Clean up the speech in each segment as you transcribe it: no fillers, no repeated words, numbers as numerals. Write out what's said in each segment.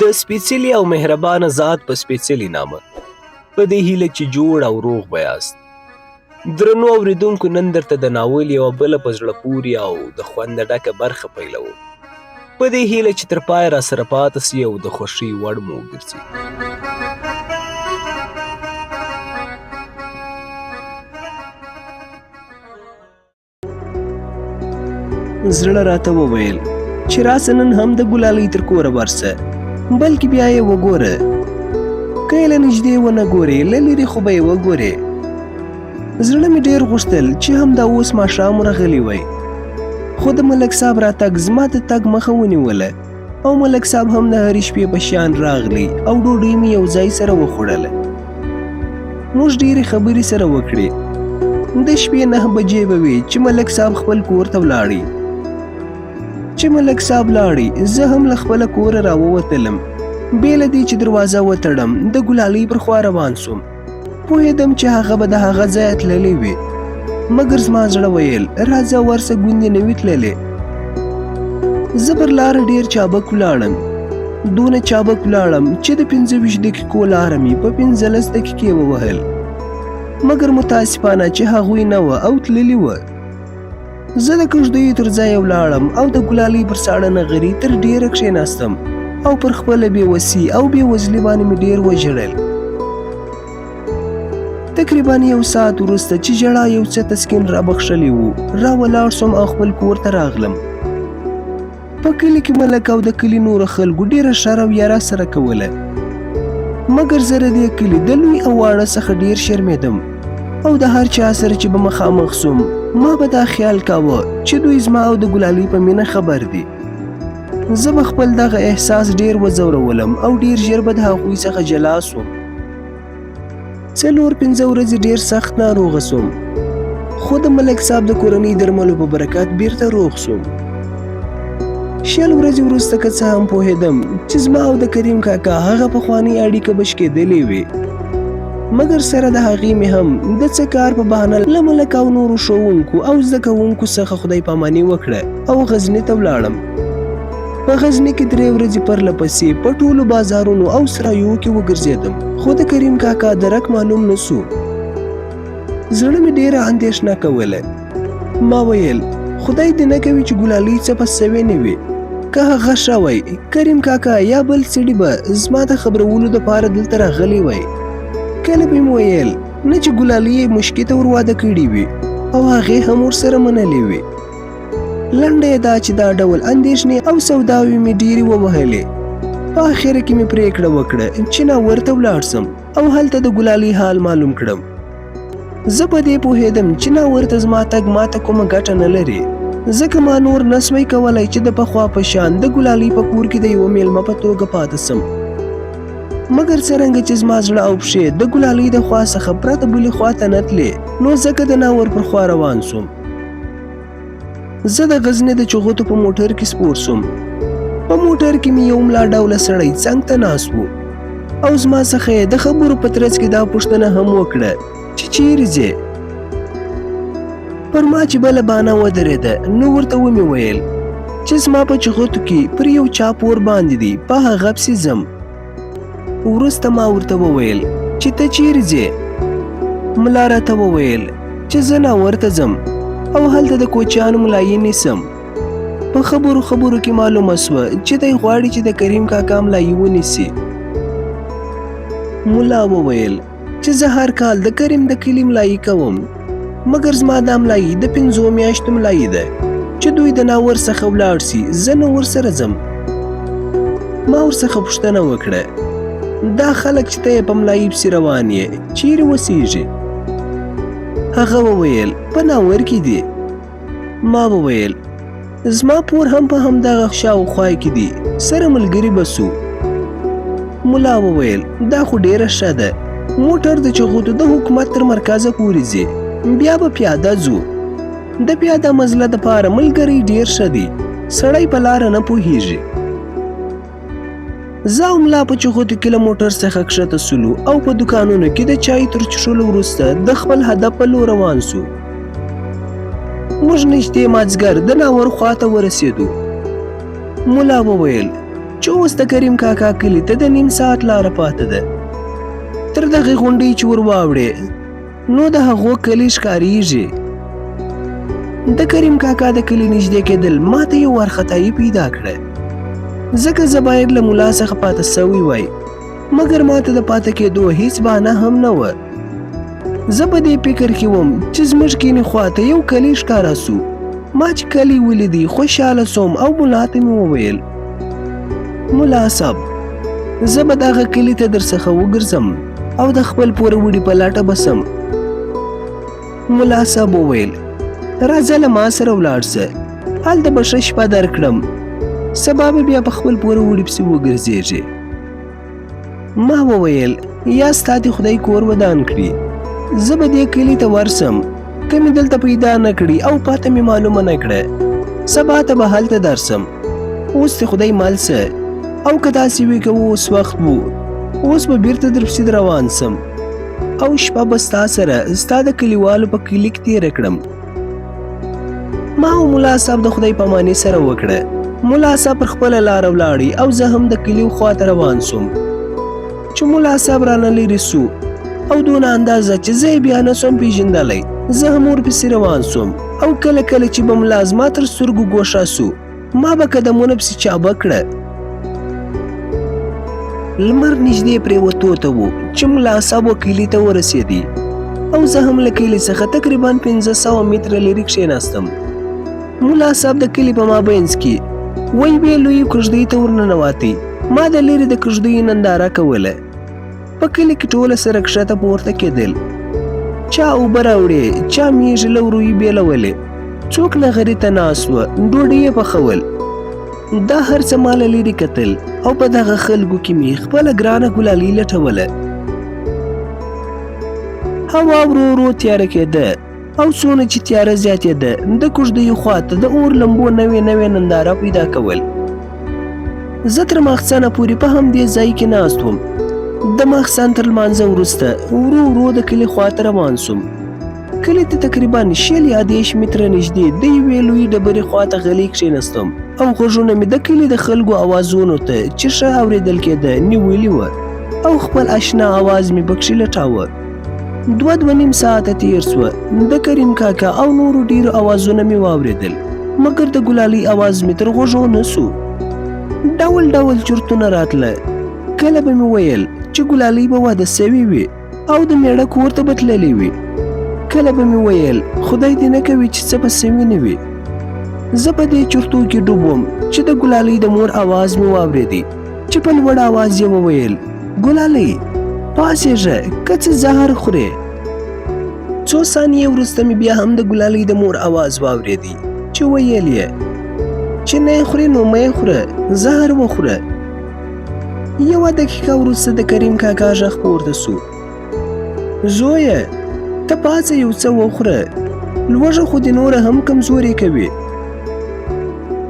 د سپېڅلي او مهربانه ذات په سپېڅلي نامه په دې هیله چې جوړ او روغ به یاست. درنو اورېدونکو، نن درته د ناول یوه بله په زړه پورې او د خونده ډکه برخه پیلوو په دې هیله چې تر پایه راسره پاته سي او د خوښۍ وړ مو وګرځي. زړه راته وویل چې راسه نن هم د ګلالۍ تر کوره ورسه، بلکې بیا یې وګوره. که یې له نږدې ونه ګورې، له لرې خو به یې وګورې. زړه مې ډېر غوښتل چې همدا اوس ماښام راغلی وی، خو د ملک صاحب راتګ زما د تګ مخه ونیوله او ملک صاحب هم د هرې شپې په شان راغلی او ډوډۍ مې یو ځای سره وخوړله. موږ ډېرې خبرې سره وکړې. د شپې 9 بجې به وې چې ملک صاحب خپل کور ته ولاړی. چې ملک صاحب لاړی، زه هم له خپله کوره راووتلم. بې له دې چې دروازه وتړم، د ګلالۍ پر خوا روان سوم. پوهېدم چې هغه به د هغه ځایه تللې وي، مګر زما زړه ویل راځه ورسه ګوندې نه وي تللې. زه پر لاره ډېر چابک ولاړم، دونه چابک ولاړم چې د 25 دقیقو لاره مې په 15 دقیقې ووهل، مګر متاسفانه چې هغوی نه وه او تللي وه. زه د کږدیو تر ځایه ولاړم او د ګلالۍ پر ساړه نغري تر ډېره کښېناستم او پر خپله بېوسي او بېوزلي باندې مې ډېر وژړل. تقریبا 1 ساعت وروسته چې ژړا یو څه تسکین رابخښلی و، راولاړ سوم او خپل کور ته راغلم. په کلي کې ملک او د کلي نورو خلکو ډېره ښه رویه راسره کوله، مګر زه د دې کلي د لوی او واړه څخه ډېر شرمېدم او د هر چا سره چې به مخامخ سوم، ما به دا خیال کاوه چې دوی زما او د ګلالۍ په مینه خبر دي. زه به خپل دغه احساس ډېر وځورولم او ډېر ژر به د هغوی څخه جلا سوم. 4-5 ورځې ډېر سخت ناروغه سوم، خو د ملک صاحب د کورنۍ درملو په برکت بیرته روغ سوم. 6 ورځې وروسته که څه هم پوهېدم چې زما او د کریم کاکا هغه پخوانۍ اړیکه بشکېدلې وې، مګر سره د هغې مې هم د څه کار په بهانه له ملک او نورو ښوونکو او زده کوونکو څخه خدای پاماني وکړه او غزني ته ولاړم. په غزني کې 3 ورځې پرله پسې په ټولو بازارونو او سرایو کې وګرځېدم، خو د کریم کاکا درک معلوم نه سو. زړه مې ډېره اندېښنه کوله. ما ویل خدای دې نه کوي چې ګلالۍ څه په سوې نه وي. که هغه ښه وی، کریم کاکا یا بل سړي به زما د خبرولو دپاره دلته راغلی وی. کله به مې ویل نه چې ګلالۍ یې مشکې ته ور واده کړي وي او هغې هم ورسره منلې وي. لنډه یې دا چې دا ډول اندېښنې او سوداوې مې ډېرې ووهلې. په اخره کې مې پرېکړه وکړه چې ناور ته ولاړ سم او هلته د ګلالۍ حال معلوم کړم. زه په دې پوهېدم چې ناور ته زما تګ ماته کومه ګټه نه لري، ځکه ما نور نسوی کولی چې د پخوا په شان د ګلالۍ په کور کې د یوه میلمه په توګه پاته سم. مګر څرنګه چې زما زړه او پښې د ګلالۍ د خوا څخه پرته بلې خوا ته نه تلې، نو ځکه د ناور پر خوا روان سوم. زه د غزني د چغوتو په موټر کې سپور سوم. په موټر کې مې یو ملا ډوله سړی څنګ ته ناست و او زما څخه یې د خبرو په ترڅ کې دا پوښتنه هم وکړه چې چیرې ځې. پر ما چې بله بانه ودرېده، نو ورته ومې ویل چې زما په چغوتو کې پر یو چا پور باندې دي، په هغه پسې ځم. وروسته ما ورته وویل چې ته چیرې ځې؟ ملا راته وویل چې زه ناور ته ځم او هلته د کوچیانو ملایي نیسم. په خبرو کې معلومه سوه چې دی غواړي چې د کریم کاکا ملایي ونیسي. ملا وویل چې زه هر کال د کریم د کلي ملایي کوم، مګر زما دا ملایي د 5 میاشتو ملایي ده چې دوی د ناور څخه ولاړ سي، زه نو ورسره ځم. ما ورڅخه پوښتنه وکړه دا خلک چې ته یې په ملایي پسې روان یې چیرې اوسېږي؟ هغه وویل په ناور کې دي. ما وویل زما پور هم په همدغه شاوخوا کې دي، سره ملګري به سو. ملا وویل دا خو ډېره ښه ده، موټر د چغوتو د حکومت تر مرکزه پورې ځي، بیا به پیاده ځو. د پیاده مزله دپاره ملګري ډېر ښه دي، سړی په لاره نه پوهېږي. زه او ملا په چغوتو کې له موټر څخه کښته سولو او په دوکانونو کې د چای تر څښلو وروسته د خپل هدف په لور روان سو. موږ نږدې مازدیګر د ناور خوا ته ورسېدو. ملا وویل چې اوس د کریم کاکا کلي ته د نیم ساعت لاره پاته ده. تر دغې غونډۍ چې ور واوړې نو د هغو کلي ښکارېږي. د کریم کاکا د کلي نږدې کېدل ماته یو وارخطایي پیدا کړه، ځکه زه باید له ملا څخه پاته سوی وای، مګر ماته د پاته کېدو هیڅ بهانه هم نه وه. زه په دې فکر کې وم چې زموږ کینې خواته یو کلی ښکاره سو. ما چې کلی ولیدی خوشحاله سوم او ملا ته مې وویل: ملا صاحب، زه به دغه کلي ته درڅخه وګرځم او د خپل پوره وړي په لټه به سم. ملا صاحب وویل: راځه له ما سره ولاړ شه، هلته به ښه شپه درکړم، سبا به بیا په خپل پوره وړي پسې وګرځېږې. ما وویل: یا ستا دې خدای کور ودان کړي، زه به دې کلي ته ورسم، که مې دلته پیدا نه کړي او پاته مې معلومه نه کړه، سبا ته به هلته درسم. اوس دې خدای مل شه، او که داسې وي که اوس وخت و، اوس به بیرته درپسې روان سم او شپه به ستا سره ستا د کلیوالو په کلي کې تېره کړم. ما او ملا صاحب د خدای په امانۍ سره وکړه. ملا صاحب پر خپله لاره ولاړی او زه هم د کلیو خواته روان سوم. چې ملا صاحب رانه لرې سو او دونه اندازه چې زه یې بیا نه سوم پېژندلی، زه هم ورپسې روان سوم او کله کله چې به ملا زما تر سترګو ګوښه سو، ما به قدمونه پسې چابه کړه. لمر نږدې پرېوتو ته و چې ملا صاحب کلي ته ورسېدی او زه هم له کلي څخه تقریبا 500 متره لرې کښېناستم. ملا صاحب د کلي په مابینځ کې یوې لویې کږدۍ ته ورننوتی. ما د لرې د کږدۍ ننداره کوله. په کلي کې ټوله سره کښته پورته کېدل، چا اوبه راوړې، چا میږې له ورویو بېلولې، څوک نغري ته ناست وه، ډوډۍ یې پخول. دا هر څه ما له لرې کتل او په دغه خلکو کې مې خپله ګرانه ګلالۍ لټوله. هوا ورو ورو تیاره کېده او څونه چې تیاره زیاتېده د کږدیو خواته د اور لمبو نوې نوې ننداره پیدا کول. زه تر ماخستنه پورې په همدې ځای کې ناست وم. د ماخستن تر لمانځه وروسته ورو ورو د کلي خواته روان سوم. کلي ته تقریبا 20 متره نږدې د یوې لویې ډبرې خواته غلی کښېنستم او غوږونه مې د کلي د خلکو اوازونو ته چې ښه اورېدل کېده نیولي وه او خپل اشنا اواز مې پکښې لټاوه. 2.5 ساعته تېر سوه. د کریم کاکا او نورو ډېرو اوازونه مې واورېدل، مګر د ګلالۍ اواز مې تر غوږو نه سو. ډول ډول چرتونه راتله. کله به مې ویل چې ګلالۍ به واده سوې وي او د میړه کور ته به تللې وي، کله به مې ویل خدای دې نه کوي چې څه به سوي نه وي. زه په دې چرتو کې ډوب وم چې د ګلالۍ د مور اواز مې واورېدی چې په لوړ اواز یې وویل: ګلالۍ، پاڅېږه، که څه زهر خورې. څو ثانیې وروسته مې بیا هم د ګلالۍ د مور اواز واورېدی چې ویل یې چې نه یې خورې نو مه یې خوره، زهر وخوره. 1 دقیقه وروسته د کریم کاکا غږ پورته سو: زویه، ته پاڅه، یو څه وخوره، لوږه خو دې نوره هم کمزورې کوي.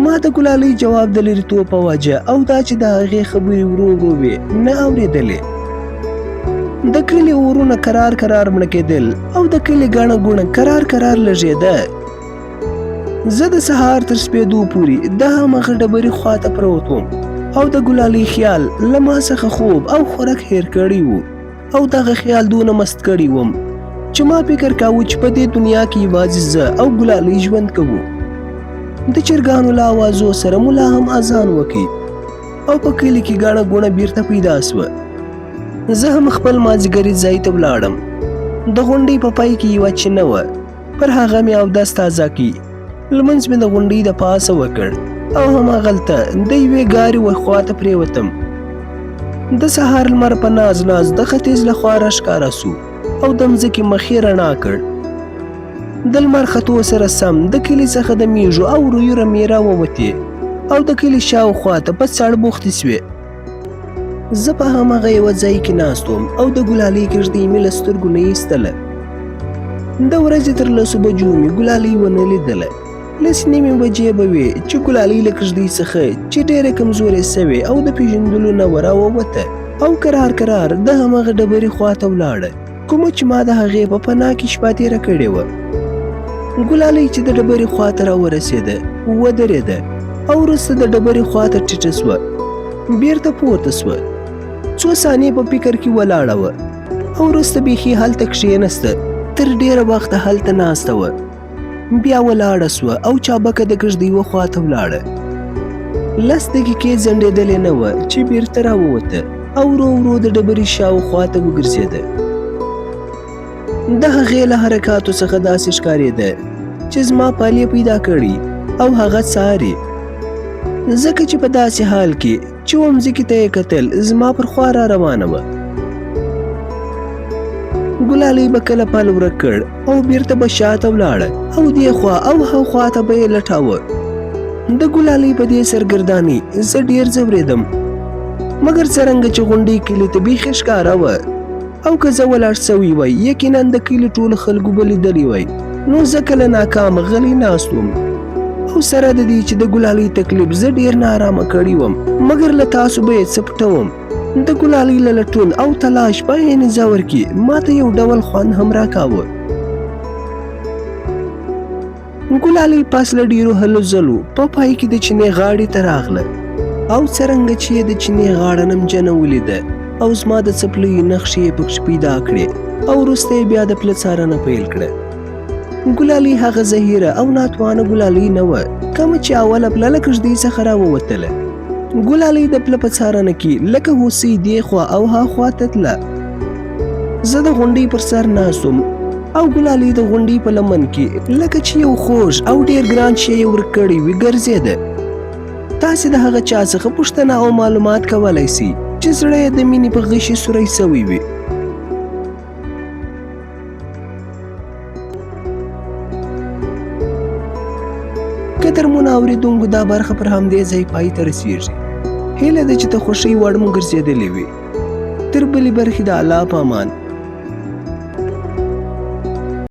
ما د ګلالۍ جواب د لرېتوب په وجه او دا چې د هغې خبرې ورو ورو وې نه اورېدلې. د کلي اورونه کرار کرار مړه کېدل او د کلي ګڼه ګوڼه کرار کرار لږېده. زه د سهار تر سپېدو پورې د هماغه ډبرې خواته پروت وم او د ګلالۍ خیال له ما څخه خوب او خوراک هېر کړی و او دغه خیال دونه مست کړی وم چې ما فکر کاوه چې په دې دنیا کې یوازې زه او ګلالۍ ژوند کوو. د چرګانو له اوازو سره ملا هم اذان وکړي او په کلي کې ګڼه ګوڼه بیرته پیدا سوه. زه هم خپل مازدیګري ځای ته ولاړم. د غونډۍ په پای کې یوه چینه وه، پر هغه مې اودس تازه کړي. لمونځ مې د غونډۍ د پاسه وکړ او هماغلته د یوې ګارې خواته پرېوتم. د سهار لمر په ناز ناز د ختیځ له خوا راښکاره سو او د مځکې مخ یې رڼا کړ. د لمر ختو سره سم د کلي څخه د میږو او رویو رمې راووتې او د کلي شاوخوا ته په څړ بوختې سوې. زه په هماغه یوه ځای کې ناست وم او د ګلالۍ کږدۍ مې له سترګو نه ایستله. د ورځې تر 10 بجو مې ګلالۍ ونه لیدله. 10:30 بجې به وې چې ګلالۍ له کږدۍ څخه چې ډېره کمزورې سوې او د پېژندلو نه راووته او کرار کرار د هماغه ډبرې خواته ولاړه کومه چې ما د هغې په پناه کې شپه تېره کړې وه. ګلالۍ چې د ډبرې خواته راورسېده ودرېده او وروسته د ډبرې خواته ټیټه سوه. بیرته پورته سوه. څو ثانیې په فکر کې ولاړه وه او وروسته بیخي هلته کښېنسته. تر ډېره وخته هلته ناسته وه. بیا ولاړه سوه او چابکه د کږدۍ یوه خواته ولاړه. 10 دقیقې ځنډېدلې نه وه چې بیرته راووته او ورو ورو د ډبرې شاوخوا ته وګرځېده. د هغې له حرکاتو څخه داسې ښکارېده چې زما پال یې پیدا کړي او هغه څاري، ځکه چې په داسې حال کې چې ومځکې ته یې کتل زما پر خوا را روانه وه. ګلالۍ به کله پل ورک کړ او بیرته به شاته ولاړه او دې خوا او هاخوا ته به یې لټاوه. د ګلالۍ په دې سرګردانۍ زه ډېر ځورېدم، مګر څرنګه چې غونډۍ کلي ته بیخي ښکاره وه او که زه ولاړ سوی وی یقینا د کلي ټولو خلکو به لیدلی وی، نو زه کله ناکامه غلی ناست وم. او سره د دې چې د ګلالۍ تکلیف زه ډېر ناارامه کړی وم، مګر له تاسو به یې څه پټوم. د ګلالۍ له لټون او تلاش په عین ځور کې ماته یو ډول خوند هم راکاوه. ګلالۍ پس له ډېرو هلو ځلو په پای کې د چینې غاړې ته راغله او څرنګه چې یې د چینې غاړه نمجنه ولیده او زما د څپلیو نقشې یې پکښې پیدا کړې او وروسته یې بیا د پله څارنه پیل کړه. ګلالۍ هغه زهیره او ناتوانه ګلالۍ نه وه کومه چې اوله پله له کږدۍ څخه راووتله. ګلالۍ د پله په څارنه کې لکه هوسۍ دې خوا او هاخوا ته تله. زه د غونډۍ پر سر ناست وم او ګلالۍ د غونډۍ په لمن کې لکه چې یو خوږ او ډېر ګران شی یې ورک کړی وي ګرځېده. تاسې د هغه چا څخه پوښتنه او معلومات کولی سئ چې زړه یې د مینې په غشي سوری سوی وي. قدرمنو اورېدونکو، دا برخه پر همدې ځای پای ته رسېږي. هیله ده چې د خوښۍ وړ مو ګرځېدلې وي. تر بلې برخې د الله په امان.